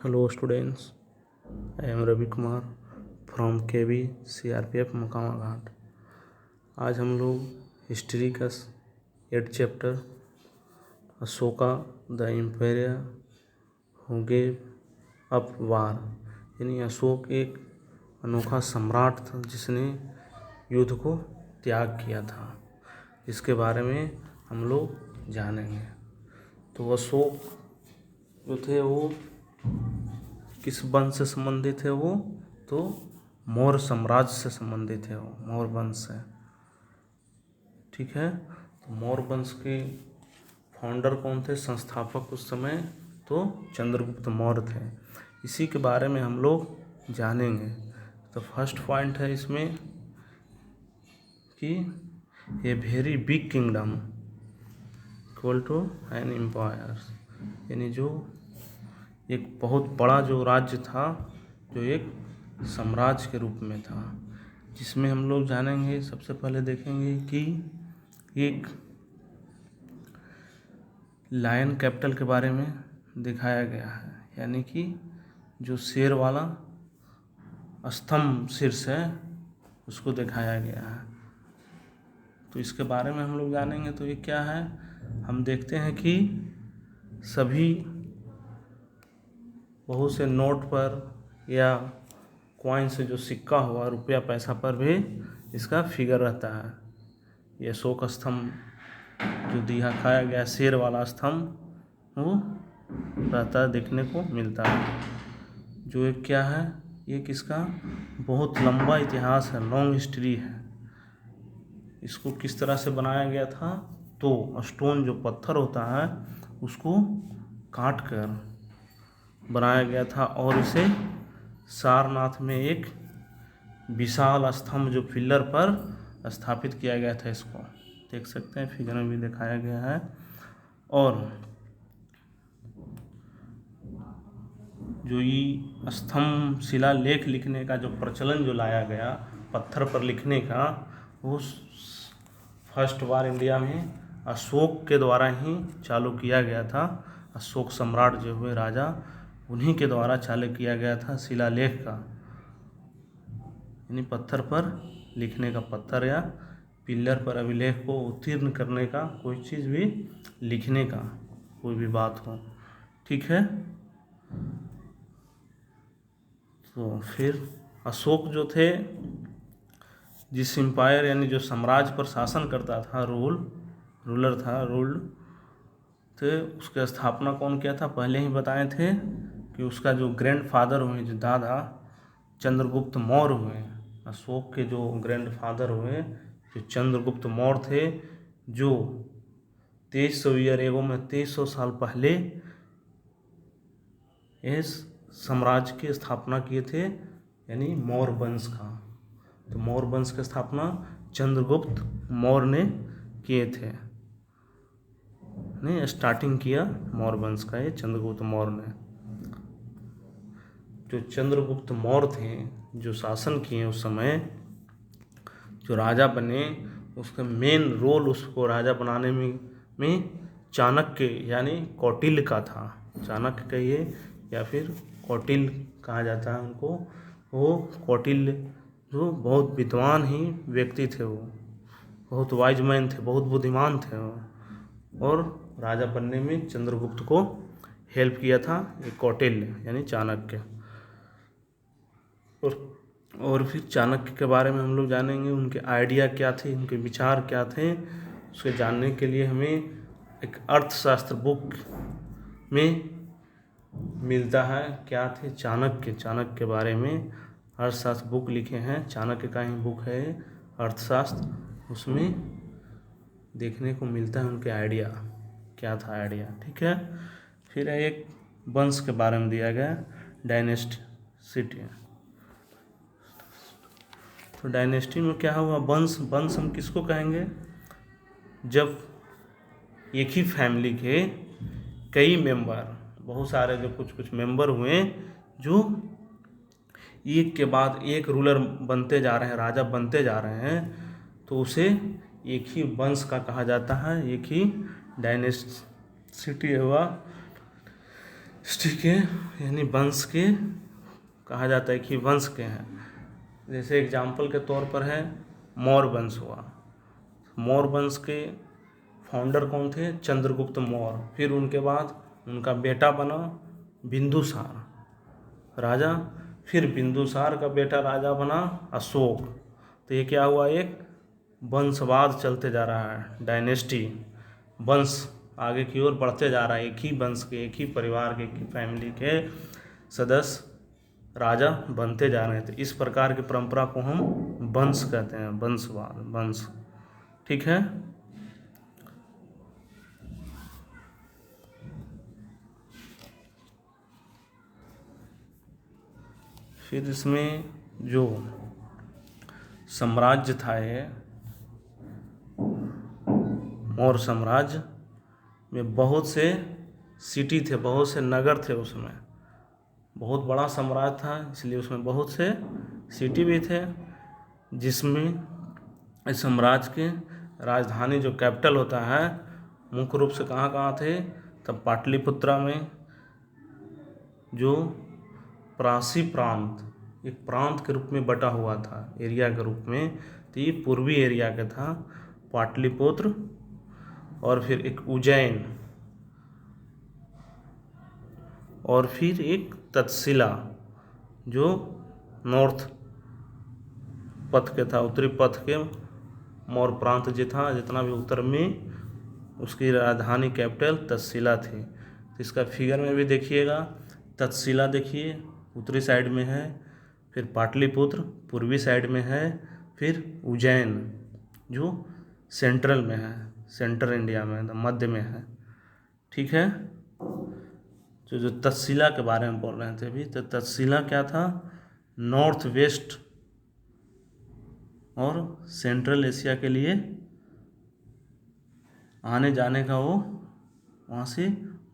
Hello students, I am Ravi Kumar from KV CRPF Mokama Ghat. आज हम लोग हिस्ट्री का 8 chapter Ashoka the empire who gave up war, यानी अशोक एक अनोखा सम्राट था जिसने युद्ध को त्याग किया था, जिसके बारे में हम लोग जानेंगे। तो अशोक जो थे वो किस वंश से संबंधित है? वो तो मौर्य साम्राज्य से संबंधित है, वो मौर्य वंश से। ठीक है, तो मौर्य वंश के फाउंडर कौन थे, संस्थापक उस समय? तो चंद्रगुप्त मौर्य थे। इसी के बारे में हम लोग जानेंगे। तो फर्स्ट पॉइंट है इसमें कि a very big kingdom equal to an empire, यानी जो एक बहुत बड़ा जो राज्य था, जो एक साम्राज्य के रूप में था, जिसमें हम लोग जानेंगे। सबसे पहले देखेंगे कि एक लायन कैपिटल के बारे में दिखाया गया है, यानी कि जो शेर वाला स्तंभ शीर्ष है उसको दिखाया गया है। तो इसके बारे में हम लोग जानेंगे। तो ये क्या है, हम देखते हैं कि सभी बहुत से नोट पर या कॉइन से जो सिक्का हुआ, रुपया पैसा पर भी इसका फिगर रहता है। ये अशोक स्तंभ जो दिखाया गया शेर वाला स्तंभ वो रहता है, देखने को मिलता है। जो एक क्या है, ये किसका बहुत लंबा इतिहास है, लॉन्ग हिस्ट्री है। इसको किस तरह से बनाया गया था? तो स्टोन जो पत्थर होता है उसको काट कर बनाया गया था और इसे सारनाथ में एक विशाल स्तंभ जो पिलर पर स्थापित किया गया था। इसको देख सकते हैं, फिगर में भी दिखाया गया है। और जो ये स्तंभ शिलालेख लिखने का जो प्रचलन जो लाया गया पत्थर पर लिखने का, वो फर्स्ट बार इंडिया में अशोक के द्वारा ही चालू किया गया था। अशोक सम्राट जो हुए राजा, उन्हीं के द्वारा चालू किया गया था शिलालेख का, यानी पत्थर पर लिखने का, पत्थर या पिलर पर अभिलेख को उत्तीर्ण करने का, कोई चीज़ भी लिखने का, कोई भी बात हो। ठीक है, तो फिर अशोक जो थे, जिस एम्पायर यानी जो साम्राज्य पर शासन करता था, रूलर था, रूल्ड थे, उसकी स्थापना कौन किया था? पहले ही बताए थे कि उसका जो ग्रैंडफादर हुए, जो दादा चंद्रगुप्त मौर्य हुए, अशोक के जो ग्रैंडफादर हुए जो चंद्रगुप्त मौर्य थे, जो 2300 ईयर एगो में 2300 साल पहले इस साम्राज्य की स्थापना किए थे, यानी मौर्य वंश का। तो मौर्य वंश की स्थापना चंद्रगुप्त मौर्य ने किए थे, ने स्टार्टिंग किया मौर्य वंश का, ये चंद्रगुप्त मौर्य ने। जो चंद्रगुप्त मौर्य थे, जो शासन किए उस समय, जो राजा बने, उसका मेन रोल उसको राजा बनाने में चाणक्य यानी कौटिल्य का था। चाणक्य कहिए या फिर कौटिल्य कहा जाता है उनको। वो कौटिल्य जो बहुत विद्वान ही व्यक्ति थे, वो बहुत वाइज मैन थे, बहुत बुद्धिमान थे वो, और राजा बनने में चंद्रगुप्त को हेल्प किया था ये कौटिल्य यानी चाणक्य। और फिर चाणक्य के बारे में हम लोग जानेंगे, उनके आइडिया क्या थे, उनके विचार क्या थे। उसके जानने के लिए हमें एक अर्थशास्त्र बुक में मिलता है। क्या थे? चाणक्य के बारे में अर्थशास्त्र बुक लिखे हैं, चाणक्य का ही बुक है अर्थशास्त्र। उसमें देखने को मिलता है उनके आइडिया क्या था, आइडिया। ठीक है, फिर एक वंश के बारे में दिया गया, डायनेस्टी। तो डायनेस्टी में क्या हुआ, वंश हम किसको कहेंगे? जब एक ही फैमिली के कई मेंबर, बहुत सारे जो कुछ मेंबर हुए, जो एक के बाद एक रूलर बनते जा रहे हैं, राजा बनते जा रहे हैं, तो उसे एक ही वंश का कहा जाता है, एक ही डायनेस्टी हुआ। हिस्ट्री के यानी वंश के कहा जाता है कि वंश के हैं। जैसे एग्जाम्पल के तौर पर है मौर्य वंश हुआ। मौर्य वंश के फाउंडर कौन थे? चंद्रगुप्त मौर्य। फिर उनके बाद उनका बेटा बना बिंदुसार राजा। फिर बिंदुसार का बेटा राजा बना अशोक। तो ये क्या हुआ? एक वंशवाद चलते जा रहा है, डायनेस्टी, वंश आगे की ओर बढ़ते जा रहा है। एक ही वंश के, एक ही परिवार के, एक ही फैमिली के सदस्य राजा बनते जा रहे हैं। तो इस प्रकार की परंपरा को हम वंश कहते हैं, वंशवाद, वंश। ठीक है। फिर इसमें जो साम्राज्य था, ये मौर्य साम्राज्य में बहुत से सिटी थे, बहुत से नगर थे। उसमें बहुत बड़ा साम्राज्य था, इसलिए उसमें बहुत से सिटी भी थे, जिसमें इस साम्राज्य के राजधानी जो कैपिटल होता है मुख्य रूप से कहाँ कहाँ थे? तब पाटलिपुत्रा में, जो प्रासी प्रांत एक प्रांत के रूप में बटा हुआ था, एरिया के रूप में। तो ये पूर्वी एरिया का था पाटलिपुत्र। और फिर एक उज्जैन, और फिर एक तक्षशिला जो नॉर्थ पथ के था, उत्तरी पथ के मौर्य प्रांत जो था, जितना भी उत्तर में, उसकी राजधानी कैपिटल तक्षशिला थी। तो इसका फिगर में भी देखिएगा, तक्षशिला देखिए उत्तरी साइड में है, फिर पाटलिपुत्र पूर्वी साइड में है, फिर उज्जैन जो सेंट्रल में है, सेंट्रल इंडिया में, मध्य में है। ठीक है। जो तक्षशिला के बारे में बोल रहे थे अभी, तो तक्षशिला क्या था? नॉर्थ वेस्ट और सेंट्रल एशिया के लिए आने जाने का वो वहाँ से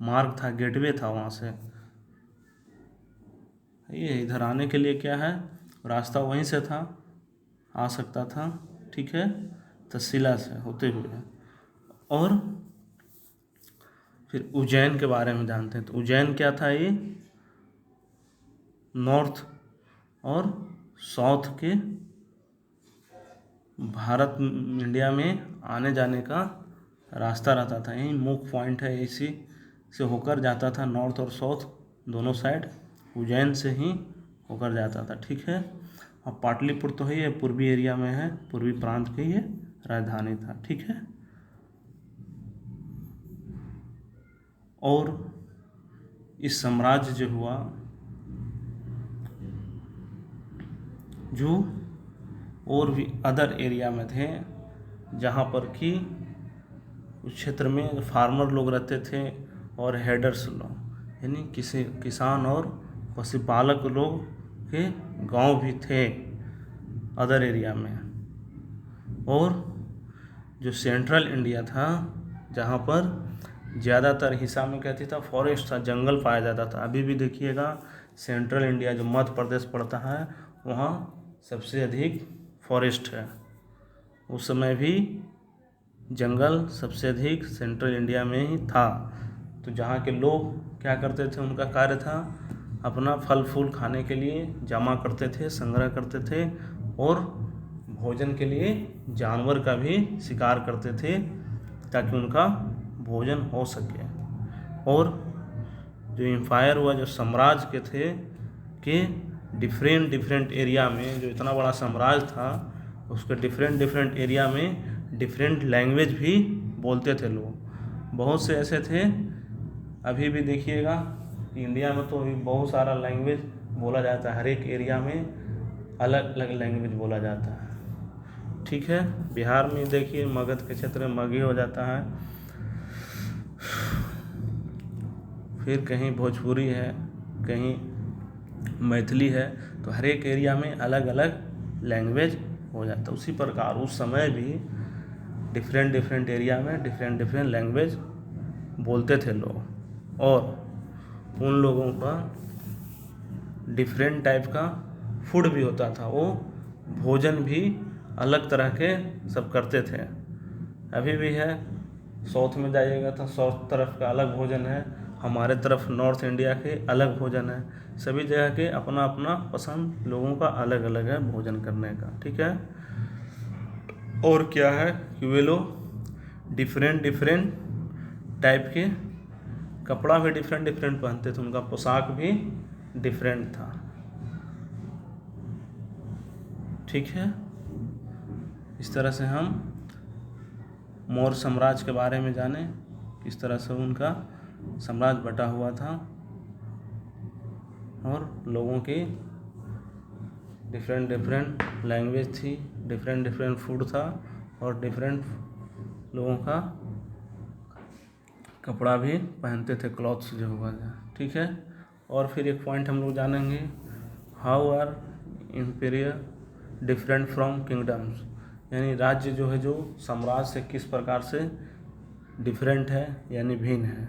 मार्ग था, गेटवे था वहाँ से। ये इधर आने के लिए क्या है? रास्ता वहीं से था, आ सकता था। ठीक है, तक्षशिला से होते हुए। और फिर उज्जैन के बारे में जानते हैं। तो उज्जैन क्या था? ये नॉर्थ और साउथ के भारत इंडिया में आने जाने का रास्ता रहता था। यही मुख्य पॉइंट है, इसी से होकर जाता था, नॉर्थ और साउथ दोनों साइड उज्जैन से ही होकर जाता था। ठीक है। अब पाटलिपुत्र तो है, ये पूर्वी एरिया में है, पूर्वी प्रांत की ये राजधानी था। ठीक है। और इस साम्राज्य जो हुआ, जो और भी अदर एरिया में थे, जहाँ पर कि उस क्षेत्र में फार्मर लोग रहते थे और हेडर्स लोग, यानी किसी किसान और पशुपालक लोग के गांव भी थे अदर एरिया में। और जो सेंट्रल इंडिया था, जहाँ पर ज़्यादातर हिस्सा में कहती था फॉरेस्ट था, जंगल पाया जाता था। अभी भी देखिएगा सेंट्रल इंडिया जो मध्य प्रदेश पड़ता है, वहाँ सबसे अधिक फॉरेस्ट है। उस समय भी जंगल सबसे अधिक सेंट्रल इंडिया में ही था। तो जहाँ के लोग क्या करते थे? उनका कार्य था अपना फल फूल खाने के लिए जमा करते थे, संग्रह करते थे, और भोजन के लिए जानवर का भी शिकार करते थे, ताकि उनका भोजन हो सके। और जो एम्पायर हुआ, जो साम्राज्य के थे, कि डिफरेंट एरिया में, जो इतना बड़ा साम्राज्य था, उसके डिफरेंट एरिया में डिफरेंट लैंग्वेज भी बोलते थे लोग। बहुत से ऐसे थे, अभी भी देखिएगा इंडिया में तो अभी बहुत सारा लैंग्वेज बोला जाता है, हर एक एरिया में अलग अलग लैंग्वेज बोला जाता है। ठीक है। बिहार में देखिए मगध के क्षेत्र में मगही हो जाता है, फिर कहीं भोजपुरी है, कहीं मैथिली है। तो हर एक एरिया में अलग अलग लैंग्वेज हो जाता है। उसी प्रकार उस समय भी डिफरेंट एरिया में डिफरेंट लैंग्वेज बोलते थे लोग, और उन लोगों का डिफरेंट टाइप का फूड भी होता था, वो भोजन भी अलग तरह के सब करते थे। अभी भी है, साउथ में जाइएगा तो साउथ तरफ का अलग भोजन है, हमारे तरफ नॉर्थ इंडिया के अलग भोजन है, सभी जगह के अपना अपना पसंद लोगों का अलग अलग है भोजन करने का, ठीक है। और क्या है कि वे लोग डिफरेंट डिफरेंट टाइप के कपड़ा भी डिफरेंट डिफरेंट पहनते थे, उनका पोशाक भी डिफरेंट था, ठीक है। इस तरह से हम मौर्य साम्राज्य के बारे में जाने, किस तरह से उनका साम्राज्य बटा हुआ था और लोगों की डिफरेंट डिफरेंट लैंग्वेज थी, डिफरेंट डिफरेंट फूड था और डिफरेंट लोगों का कपड़ा भी पहनते थे, क्लॉथ्स जो हुआ था, ठीक है। और फिर एक पॉइंट हम लोग जानेंगे, how are imperial different from kingdoms, यानी राज्य जो है जो साम्राज्य से किस प्रकार से डिफरेंट है यानी भिन्न है,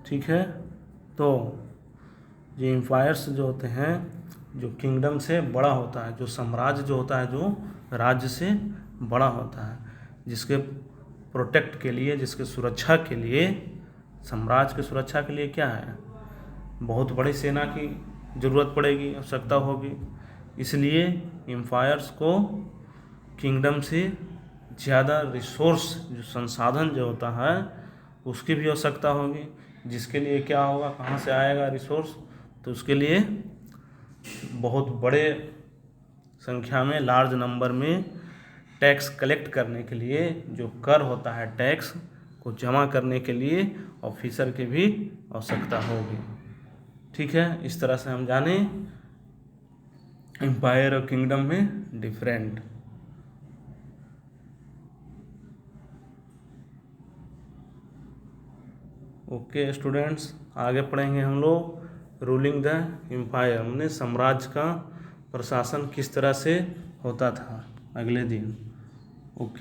ठीक है। तो जो एम्पायर्स जो होते हैं जो किंगडम से बड़ा होता है, जो साम्राज्य जो होता है जो राज्य से बड़ा होता है, जिसके प्रोटेक्ट के लिए, जिसके सुरक्षा के लिए, साम्राज्य की सुरक्षा के लिए क्या है, बहुत बड़ी सेना की ज़रूरत पड़ेगी, आवश्यकता होगी, इसलिए एम्पायर्स को किंगडम से ज़्यादा रिसोर्स जो संसाधन जो होता है उसकी भी आवश्यकता होगी, जिसके लिए क्या होगा, कहाँ से आएगा रिसोर्स, तो उसके लिए बहुत बड़े संख्या में, लार्ज नंबर में टैक्स कलेक्ट करने के लिए, जो कर होता है टैक्स को जमा करने के लिए ऑफिसर की भी आवश्यकता होगी, ठीक है। इस तरह से हम जाने एम्पायर और किंगडम में डिफरेंट। ओके स्टूडेंट्स, आगे पढ़ेंगे हम लोग रूलिंग द एम्पायर, हमने साम्राज्य का प्रशासन किस तरह से होता था अगले दिन। ओके।